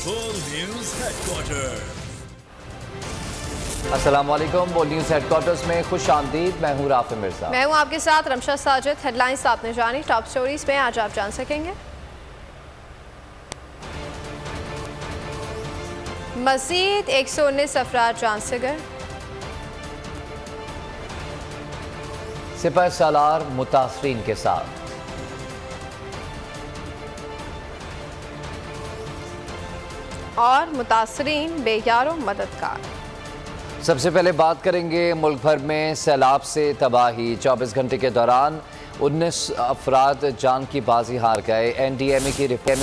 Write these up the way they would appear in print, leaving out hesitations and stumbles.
बोल news headquarter. अस्सलामुअलैकुम। बोल न्यूज हेडक्वार्टर्स में खुश आमदीद। मैं हूँ राफे मिर्जा। मैं हूँ आपके साथ रमशा साजिद। हेडलाइंस आपने जानी, टॉप स्टोरीज में आज आप जान सकेंगे। मजीद 119 अफराद जान से गए। सिपह सालार मुतासरीन के साथ। और मुतासरीन बेयारो मददगार। सबसे पहले बात करेंगे मुल्क भर में सैलाब से तबाही। 24 घंटे के दौरान 19 अफराद जान की बाजी हार गए। NDMA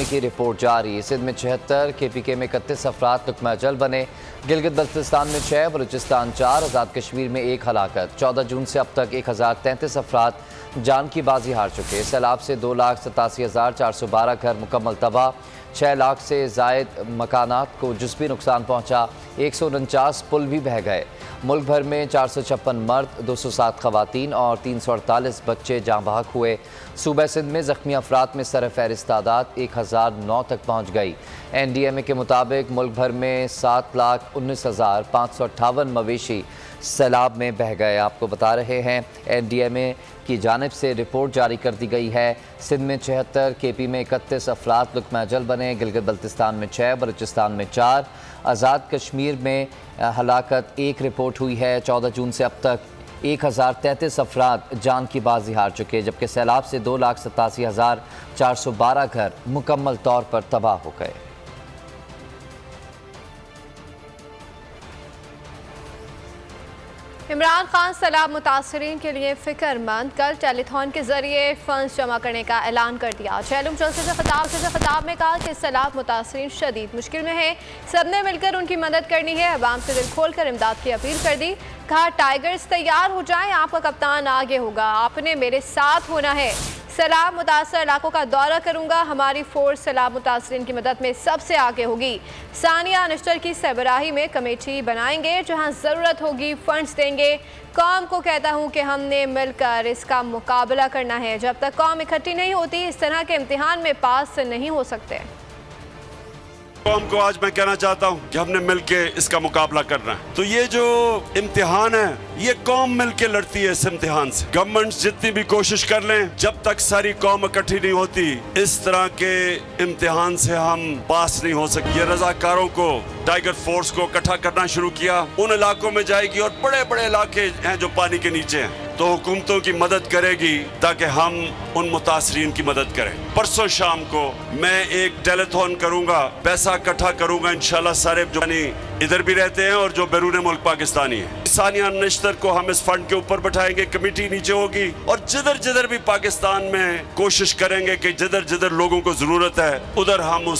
की रिपोर्ट जारी। सिंध में 76, KPK में 31 अफराद लुकमा अजल बने। गिलगित बल्तिस्तान में 6, बलूचिस्तान 4, आज़ाद कश्मीर में 1 हलाकत। 14 जून से अब तक 1033 अफराद जान की बाजी हार चुके। सैलाब से 2,87,412 घर मुकम्मल तबाह। 6 लाख से जायद मकानात को जुज़वी नुकसान पहुँचा। 149 पुल भी बह गए। मुल्क भर में 456 मर्द, 207 खवातीन और 348 बच्चे जाँ बहक हुए। सूबा सिंध में ज़ख्मी अफराद में सर फहरिस्त तादाद 1009 तक पहुँच गई। NDMA के मुताबिक मुल्क भर में 7,19,558 मवेशी सैलाब में बह गए। आपको बता रहे हैं NDMA की जानिब से रिपोर्ट जारी कर दी गई है। सिंध में 76, KP में 31 अफराद लुकमा अजल बने। गिलगित बल्तिस्तान में 6, बलूचिस्तान में 4, आज़ाद कश्मीर में हलाकत 1 रिपोर्ट हुई है। 14 जून से अब तक 1033 अफराद जान की बाजी हार चुके, जबकि सैलाब से 2,87,412 घर मुकम्मल तौर पर तबाह हो गए। इमरान खान सैलाब मुतासरीन के लिए फिक्रमंद। कल टेलीथॉन के जरिए फंड्स जमा करने का ऐलान कर दिया। चैलम जलसे से खिताब में कहा कि सैलाब मुतासरीन शदीद मुश्किल में है, सबने मिलकर उनकी मदद करनी है। अवाम से दिल खोल कर इमदाद की अपील कर दी। कहा टाइगर्स तैयार हो जाएं, आपका कप्तान आगे होगा, आपने मेरे साथ होना है। सैलाब मुतासर इलाकों का दौरा करूंगा, हमारी फोर्स सैलाब मुतासरीन की मदद में सबसे आगे होगी। सानिया निश्तर की सरबराही में कमेटी बनाएंगे, जहां ज़रूरत होगी फंड्स देंगे। कौम को कहता हूं कि हमने मिलकर इसका मुकाबला करना है। जब तक कौम इकट्ठी नहीं होती, इस तरह के इम्तिहान में पास नहीं हो सकते। कौम को आज मैं कहना चाहता हूं कि हमने मिलके इसका मुकाबला करना है। तो ये जो इम्तिहान है, ये कौम मिलके लड़ती है इस इम्तिहान से। गवर्नमेंट जितनी भी कोशिश कर लें, जब तक सारी कौम इकट्ठी नहीं होती, इस तरह के इम्तिहान से हम पास नहीं हो सकते। ये रजाकारों को, टाइगर फोर्स को इकट्ठा करना शुरू किया, उन इलाकों में जाएगी और बड़े बड़े इलाके हैं जो पानी के नीचे हैं, तो हुकूमतों की मदद करेगी ताकि हम उन मुतासरीन की मदद करें। परसों शाम को मैं एक टेलीथॉन करूंगा, पैसा इकट्ठा करूंगा इंशाल्लाह। सारे जो इधर भी रहते हैं और जो बैरून मुल्क पाकिस्तानी है, सानिया निश्तर को हम इस फंड के ऊपर बैठाएंगे, कमेटी नीचे होगी और जिधर जिधर भी पाकिस्तान में कोशिश करेंगे कि जिधर जिधर लोगों को जरूरत है, उधर हम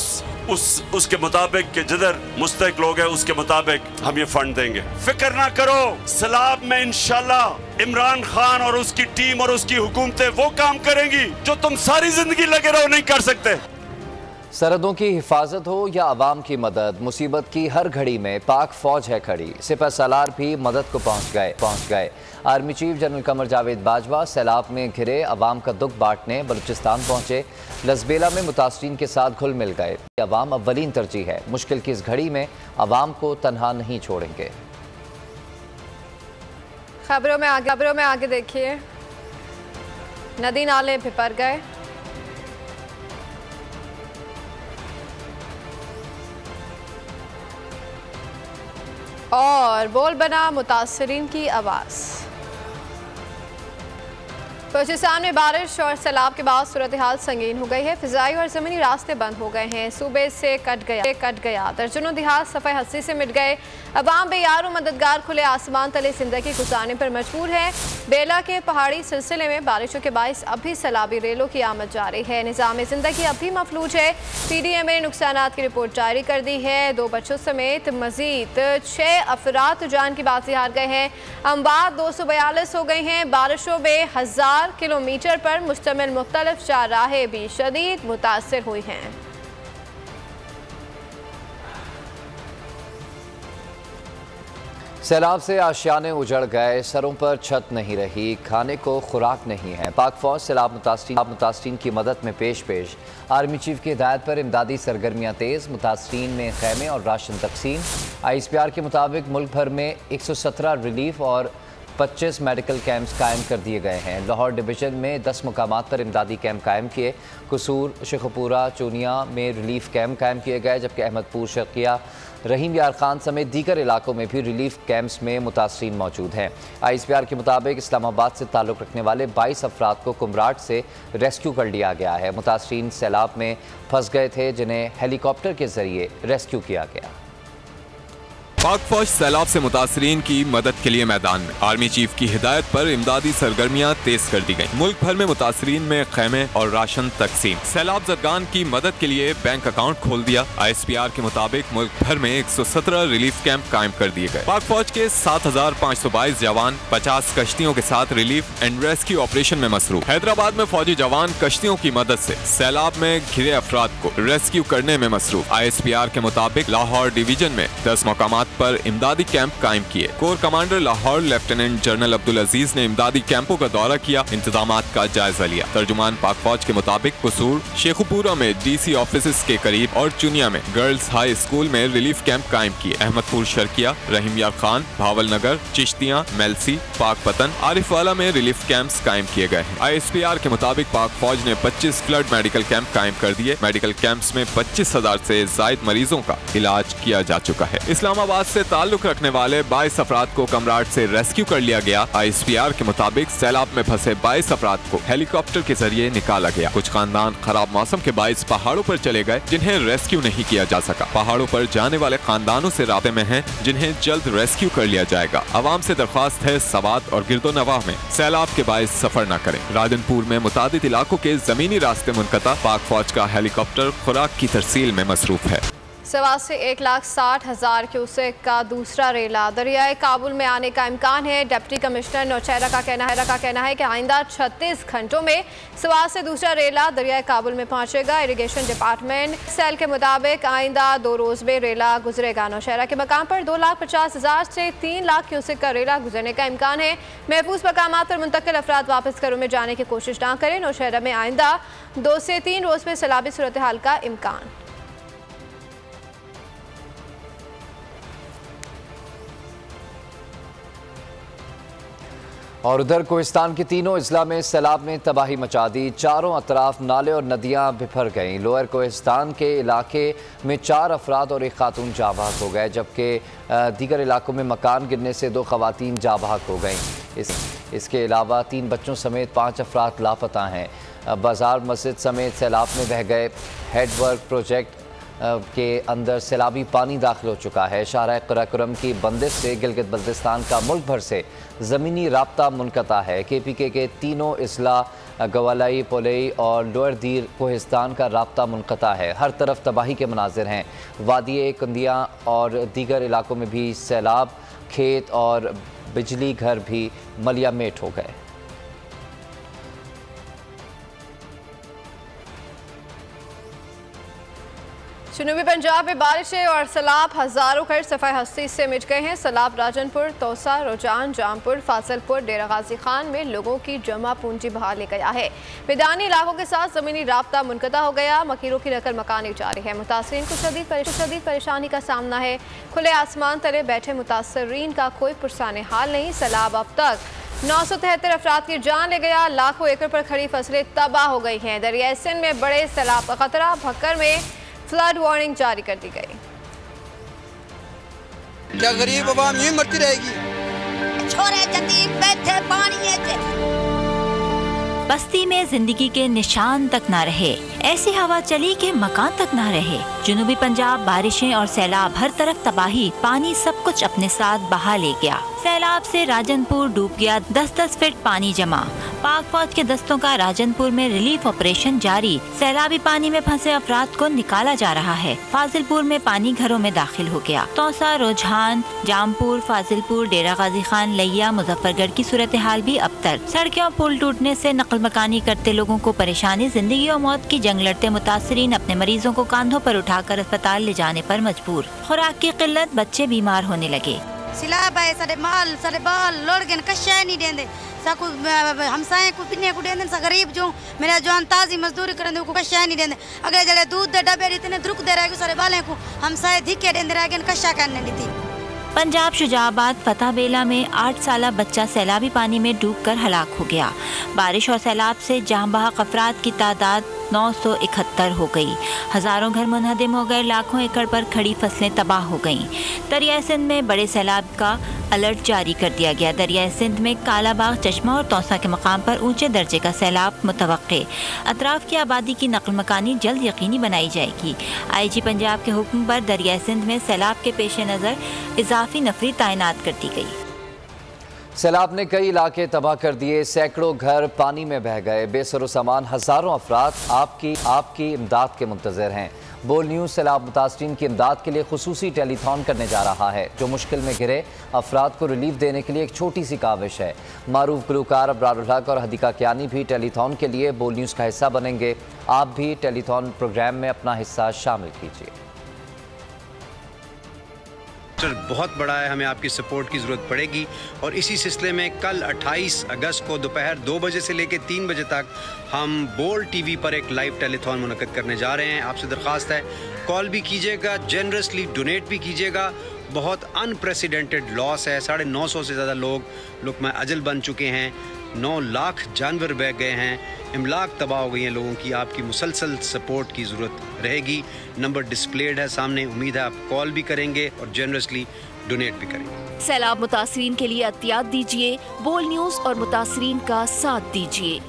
उसके मुताबिक के जिधर मुस्तहिक लोग हैं उसके मुताबिक हम ये फंड देंगे। फिक्र ना करो, सैलाब में इंशाल्लाह इमरान खान और उसकी टीम और उसकी हुकूमतें वो काम करेंगी जो तुम सारी जिंदगी लगे रहो नहीं कर सकते। सरहदों की हिफाजत हो या अवाम की मदद, मुसीबत की हर घड़ी में पाक फौज है खड़ी। सिपह सालार भी मदद को पहुँच गए। Army chief general Qamar Javed Bajwa सैलाब में घिरे अवाम का दुख बांटने बलूचिस्तान पहुँचे। लसबेला में मुतासरीन के साथ घुल मिल गए। अवाम अव्वलीन तरजीह है, मुश्किल की इस घड़ी में अवाम को तनहा नहीं छोड़ेंगे। खबरों में आगे देखिए, नदी नाले बिपर गए। और बोल बना मुतासरीन की आवाज़। बलूचिस्तान में बारिश और सैलाब के बाद सूरत हाल संगीन हो गई है। फिजाई और ज़मीनी रास्ते बंद हो गए हैं। सूबे से कट गया दर्जनों देहात सफ़े हस्ती से मिट गए। अवाम बेयारो मददगार खुले आसमान तले जिंदगी गुजारने पर मजबूर है। बेला के पहाड़ी सिलसिले में बारिशों के बायस अब भी सैलाबी रेलों की आमद जारी है। निज़ाम ज़िंदगी अब भी मफलूज है। PDMA ने नुकसानात की रिपोर्ट जारी कर दी है। 2 बच्चों समेत मजीद 6 अफराद जान की बाजी हार गए हैं। अम्बाद 242 हो गए हैं। बारिशों में 1000 किलोमीटर पर मुश्तमिल मुख्तलिफ शाहराहें भी शदीद मुतासर हुई हैं। सैलाब से आशियाने उजड़ गए, सरों पर छत नहीं रही, खाने को खुराक नहीं है। पाक फौज सैलाब मुतासरीन की मदद में पेश। आर्मी चीफ की हिदायत पर इमदादी सरगर्मियाँ तेज़, मुतासरीन में खैमे और राशन तकसीम। ISPR के मुताबिक मुल्क भर में 117 रिलीफ और 25 मेडिकल कैंप्स कायम कर दिए गए हैं। लाहौर डिवीज़न में 10 मुकामात पर इमदादी कैंप कायम किए। कसूर, शेखपुरा, चूनिया में रिलीफ कैंप कायम किए गए, जबकि अहमदपुर, शर्किया, रहीम यार खान समेत दीगर इलाकों में भी रिलीफ कैंप्स में मुतासरीन मौजूद हैं। ISPR के मुताबिक इस्लामाबाद से ताल्लुक़ रखने वाले 22 अफराद को कुमराट से रेस्क्यू कर लिया गया है। मुतासरीन सैलाब में फंस गए थे, जिन्हें हेलीकॉप्टर के जरिए रेस्क्यू किया गया। पाक फौज सैलाब से मुतासरीन की मदद के लिए मैदान में। आर्मी चीफ की हिदायत पर इमदादी सरगर्मियां तेज कर दी गयी। मुल्क भर में मुतासरीन में खैमे और राशन तकसीम। सैलाब ज़दगान की मदद के लिए बैंक अकाउंट खोल दिया। ISPR के मुताबिक मुल्क भर में 117 रिलीफ कैंप कायम कर दिए गए। पाक फौज के 7,522 जवान 50 कश्तियों के साथ रिलीफ एंड रेस्क्यू ऑपरेशन में मसरूफ। हैदराबाद में फौजी जवान कश्तियों की मदद से सैलाब में घिरे अफराद को रेस्क्यू करने में मसरूफ। ISPR के मुताबिक लाहौर डिवीजन में 10 मकामात पर इमदादी कैंप कायम किए। Corps commander Lahore lieutenant general Abdul Aziz ने इमदादी कैंपों का दौरा किया, इंतजामात का जायजा लिया। तर्जुमान पाक फौज के मुताबिक कसूर, शेखपुरा में DC ऑफिस के करीब और चुनिया में गर्ल्स हाई स्कूल में रिलीफ कैंप कायम किए। अहमदपुर, शर्किया, रहीम यार खान, भावल नगर, चिश्तियां, मेलसी, पाक पतन, आरिफवाला में रिलीफ कैंप्स कायम किए गए हैं। ISPR के मुताबिक पाक फौज ने 25 फ्लड मेडिकल कैंप कायम कर दिए। मेडिकल कैंप्स में 25,000 से जायद मरीजों का इलाज किया जा चुका है। इस्लामाबाद से ताल्लुक रखने वाले 22 अफराद को कमराट से रेस्क्यू कर लिया गया। ISPR के मुताबिक सैलाब में फंसे 22 अफराद को हेलीकॉप्टर के जरिए निकाला गया। कुछ खानदान खराब मौसम के बाइस पहाड़ों पर चले गए, जिन्हें रेस्क्यू नहीं किया जा सका। पहाड़ों पर जाने वाले खानदानों से राब्ते में हैं, जिन्हें जल्द रेस्क्यू कर लिया जाएगा। अवाम से दरख्वास्त है सवात और गिरदोनवाह में सैलाब के बाइस सफर न करें। राजनपुर में मुतादिद इलाकों के जमीनी रास्ते मुनक़ता। पाक फौज का हेलीकॉप्टर खुराक की तरसील में मसरूफ है। सवा से 1,60,000 क्यूसेक का दूसरा रेला दरियाए काबुल में आने का इम्कान है। डिप्टी कमिश्नर नौशहरा का कहना है कि आइंदा 36 घंटों में सवा से दूसरा रेला दरियाए काबुल में पहुंचेगा। इरिगेशन डिपार्टमेंट सेल के मुताबिक आइंदा 2 रोज में रेला गुजरेगा। नौशहरा के मकाम पर 2,50,000 से 3 लाख क्यूसेक का रेला गुजरने का इम्कान है। महफूज मकाम पर मुंतकिल अफराद वापस घरों में जाने की कोशिश न करें। नौशहरा में आइंदा 2 से 3 रोज में सैलाबी सूरत हाल का इम्कान। और उधर कोहिस्तान के तीनों अजला में सैलाब ने तबाही मचा दी। चारों अतराफ नाले और नदियां बिफर गईं। लोअर कोहिस्तान के इलाके में 4 अफराद और 1 खातून जाँ बहक हो गए, जबकि दीगर इलाकों में मकान गिरने से 2 खवातीन जाँ बहक हो गईं। इसके अलावा 3 बच्चों समेत 5 अफराद लापता हैं। बाजार मस्जिद समेत सैलाब में बह गए। हेडवर्क प्रोजेक्ट के अंदर सैलाबी पानी दाखिल हो चुका है। शाहराह कराकोरम की बंदिश से गिलगित बल्तिस्तान का मुल्क भर से ज़मीनी राब्ता मुनक़ता है। KPK के तीनों अजला गवालाई, पोलई और लोअर दीर कोहिस्तान का राब्ता मुनक़ता है। हर तरफ तबाही के मनाजिर हैं। वादी कंदियाँ और दीगर इलाकों में भी सैलाब, खेत और बिजली घर भी मलियामेट हो गए। जनूबी पंजाब में बारिशें और सैलाब, हज़ारों घर सफ़ाई हस्ती से मिट गए हैं। सैलाब राजनपुर, तौसा, रोजान, जामपुर, फासिलपुर, डेरा गाजी खान में लोगों की जमा पूंजी बहा ले गया है। मैदानी इलाकों के साथ ज़मीनी राब्ता मुनक़ता हो गया। मकीरों की नकल मकानी जारी है। मुतासरीन को शदीद परेशानी का सामना है। खुले आसमान तले बैठे मुतासरीन का कोई पुरसाने हाल नहीं। सैलाब अब तक 973 अफराद की जान ले गया। लाखों एकड़ पर खड़ी फसलें तबाह हो गई हैं। दरियाए सिंध में बड़े सैलाब का खतरा। भक्कर में फ्लड वार्निंग जारी कर दी गई। क्या गरीब आवाम यूं मरती रहेगी? छोरे जतीम बैठे पानी बस्ती में जिंदगी के निशान तक ना रहे। ऐसी हवा चली कि मकान तक ना रहे। जनूबी पंजाब बारिशें और सैलाब, हर तरफ तबाही, पानी सब कुछ अपने साथ बहा ले गया। सैलाब से राजनपुर डूब गया। 10-10 फीट पानी जमा। पाक फौज के दस्तों का राजनपुर में रिलीफ ऑपरेशन जारी। सैलाबी पानी में फंसे अफराद को निकाला जा रहा है। फाजिलपुर में पानी घरों में दाखिल हो गया। तौसा, रोजान, जामपुर, फाजिलपुर, डेरा गाजी खान, लिया, मुजफ्फरगढ़ की सूरत हाल भी अबतर। सड़कें पुल टूटने से नकल मकानी करते लोगों को परेशानी। जिंदगी और मौत की जंग लड़ते मुतासरीन अपने मरीजों को कांधों पर उठाकर अस्पताल ले जाने पर मजबूर। खुराक की किल्लत, बच्चे बीमार होने लगे। सिलाब है सारे माल सारे बाल लड़ गए कशा नहीं देंदे साकू हमसाए को पिने को देंदे सा गरीब जो मेरा जवान ताजी मजदूरी करने को कशा नहीं देंदे अगर जड़े दूध दे डब्बे इतने द्रुक दे रहे सारे बाले को हमसाए धिके देंदे रहे कशा करने दी थी। पंजाब शुजाबाद फतेह बेला में 8 साला बच्चा सैलाबी पानी में डूबकर हलाक हो गया। बारिश और सैलाब से जहां बहक अफराद की तादाद 971 हो गई। हजारों घर मुनहदिम हो गए, लाखों एकड़ पर खड़ी फसलें तबाह हो गईं। दरियाए सिंध में बड़े सैलाब का अलर्ट जारी कर दिया गया। दरियाए सिंध में कालाबाग, चश्मा और तौसा के मकाम पर ऊंचे दर्जे का सैलाब मुतवक्के। अतराफ की आबादी की नकल मकानी जल्द यकीनी बनाई जाएगी। IG पंजाब के हुक्म पर दरियाए सिंध में सैलाब के पेश नज़र इजाफी नफरी तैनात कर दी गई। सैलाब ने कई इलाके तबाह कर दिए, सैकड़ों घर पानी में बह गए। बेसरो सामान हजारों अफराद आपकी इमदाद के मुंतज़िर हैं। बोल न्यूज़ सैलाब मुतासरीन की इमदाद के लिए खुसूसी टेलीथॉन करने जा रहा है, जो मुश्किल में घिरे अफराद को रिलीफ देने के लिए एक छोटी सी काविश है। मारूफ गुलकार अबरारुल हक और हदीका कियानी भी टेलीथॉन के लिए बोल न्यूज़ का हिस्सा बनेंगे। आप भी टेलीथॉन प्रोग्राम में अपना हिस्सा शामिल कीजिए। बहुत बड़ा है, हमें आपकी सपोर्ट की ज़रूरत पड़ेगी और इसी सिलसिले में कल 28 अगस्त को दोपहर 2 बजे से लेकर 3 बजे तक हम बोल्ड TV पर एक लाइव टेलीथॉन मुनक़्क़िद करने जा रहे हैं। आपसे दरख्वास्त है, कॉल भी कीजिएगा, जनरसली डोनेट भी कीजिएगा। बहुत अनप्रेसिडेंटेड लॉस है, 950 से ज़्यादा लोग लुक़मा अजल बन चुके हैं, 9 लाख जानवर बह गए हैं, इमलाक तबाह हो गई हैं लोगों की। आपकी मुसलसल सपोर्ट की ज़रूरत रहेगी। नंबर डिस्प्लेड है सामने, उम्मीद है आप कॉल भी करेंगे और जनरसली डोनेट भी करेंगे। सैलाब मुतासरीन के लिए एहतियात दीजिए, बोल न्यूज़ और मुतासरीन का साथ दीजिए।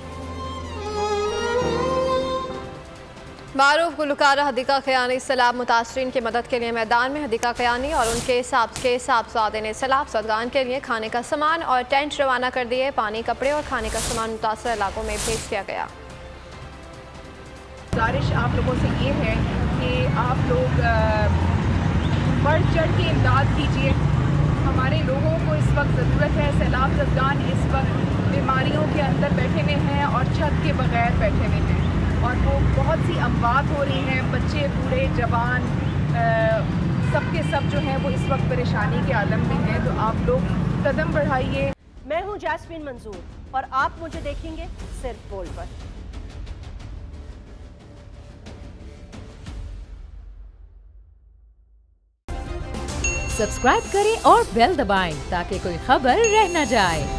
मारूफ गुलकार हदीका कियानी सैलाब मुतासरीन की मदद के लिए मैदान में। हदीका कियानी और उनके साहबजादे ने सैलाब ज़दगान के लिए खाने का सामान और टेंट रवाना कर दिए। पानी, कपड़े और खाने का सामान मुतासर इलाकों में भेज दिया गया। गुजारिश आप लोगों से ये है कि आप लोग बढ़ चढ़ के इमदाद कीजिए। हमारे लोगों को इस वक्त ज़रूरत है। सैलाब ज़दगान इस वक्त बीमारियों के अंदर बैठे हुए हैं और छत के बगैर बैठे हुए हैं और वो बहुत सी अमवात हो रही हैं। बच्चे, बूढ़े, जवान सबके सब जो हैं वो इस वक्त परेशानी के आलम में हैं। तो आप लोग कदम बढ़ाइए। मैं हूँ जैस्मिन मंजूर और आप मुझे देखेंगे सिर्फ बोल पर। सब्सक्राइब करें और बेल दबाएं ताकि कोई खबर रह न जाए।